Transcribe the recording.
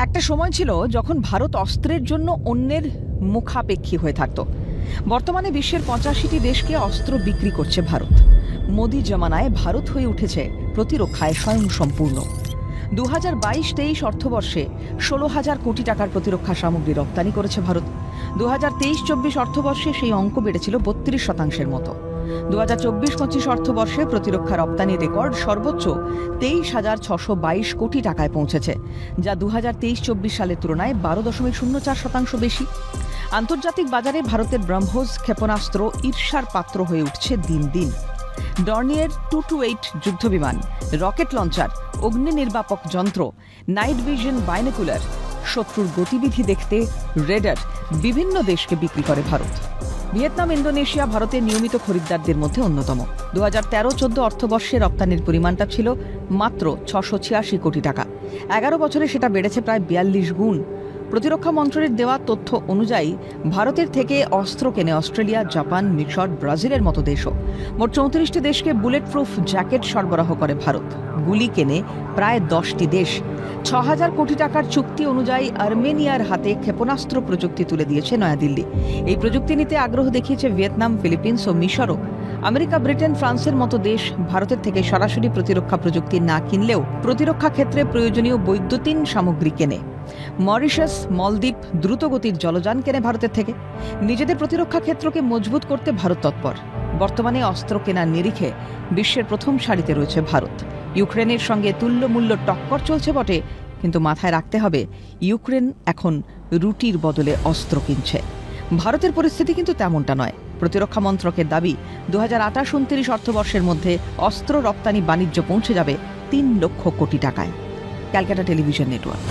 একটা সময় ছিল যখন ভারত অস্ত্রের জন্য অন্যের মুখাপেক্ষী হয়ে থাকত। বর্তমানে বিশ্বের ৮৫টি দেশকে অস্ত্র বিক্রি করছে ভারত। মোদি জমানায় ভারত হয়ে উঠেছে প্রতিরক্ষায় স্বয়ংসম্পূর্ণ। ২০২২-২৩ অর্থবর্ষে ১৬,০০০ কোটি টাকার প্রতিরক্ষা সামগ্রী রপ্তানি করেছে ভারত। ২০২৩-২৪ অর্থবর্ষে সেই অঙ্ক বেড়েছিল ৩২% মতো। ২০২৪-২৫ অর্থবর্ষে প্রতিরক্ষা রপ্তানি রেকর্ড সর্বোচ্চ ২৩,৬২২ কোটি টাকায় পৌঁছেছে, যা ২০২৩-২৪ সালের তুলনায় ১২.০৪% বেশি। আন্তর্জাতিক বাজারে ভারতের ব্রহ্মোস ক্ষেপণাস্ত্র ঈর্ষার পাত্র হয়ে উঠছে দিন দিন। ডর্নিয়ের 228 যুদ্ধবিমান, রকেট লঞ্চার, অগ্নি নির্বাপক যন্ত্র, নাইট ভিশন বাইনোকুলার, শত্রুর গতিবিধি দেখতে রেডার বিভিন্ন দেশকে বিক্রি করে ভারত। ভিয়েতনাম, ইন্দোনেশিয়া ভারতের নিয়মিত খরিদ্দারদের মধ্যে অন্যতম। ২০১৩-১৪ অর্থবর্ষে রপ্তানির পরিমাণটা ছিল মাত্র ৬৮৬ কোটি টাকা। ১১ বছরে সেটা বেড়েছে প্রায় ৪২ গুণ। প্রতিরক্ষা মন্ত্রণালয়ের দেওয়া তথ্য অনুযায়ী ভারতের থেকে অস্ত্র কেনে অস্ট্রেলিয়া, জাপান, মিশর, ব্রাজিলের মতো দেশও। মোট ৩৪টি দেশকে বুলেট প্রুফ জ্যাকেট সরবরাহ করে ভারত। গুলি কেনে প্রায় ১০টি দেশ। ৬,০০০ কোটি টাকার চুক্তি অনুযায়ী আর্মেনিয়ার হাতে ক্ষেপণাস্ত্র প্রযুক্তি তুলে দিয়েছে নয়াদিল্লি। এই প্রযুক্তি নিতে আগ্রহ দেখিয়েছে ভিয়েতনাম, ফিলিপিন্স ও মিশরও। আমেরিকা, ব্রিটেন, ফ্রান্সের মতো দেশ ভারতের থেকে সরাসরি প্রতিরক্ষা প্রযুক্তি না কিনলেও প্রতিরক্ষা ক্ষেত্রে প্রয়োজনীয় বৈদ্যুতিন সামগ্রী কেনে। মরিশাস, মলদ্বীপ দ্রুতগতির জলযান কেনে ভারতের থেকে। নিজেদের প্রতিরক্ষা ক্ষেত্রকে মজবুত করতে ভারত তৎপর। বর্তমানে অস্ত্র কেনার নিরিখে বিশ্বের প্রথম সারিতে রয়েছে ভারত। ইউক্রেনের সঙ্গে তুল্যমূল্য টক্কর চলছে বটে, কিন্তু মাথায় রাখতে হবে ইউক্রেন এখন রুটির বদলে অস্ত্র কিনছে। ভারতের পরিস্থিতি কিন্তু তেমনটা নয়। প্রতিরক্ষা মন্ত্রকের দাবি ২০২৮-২৯ অর্থবর্ষের মধ্যে অস্ত্র রপ্তানি বাণিজ্য পৌঁছে যাবে ৩ লক্ষ কোটি টাকায়। Calcutta television network.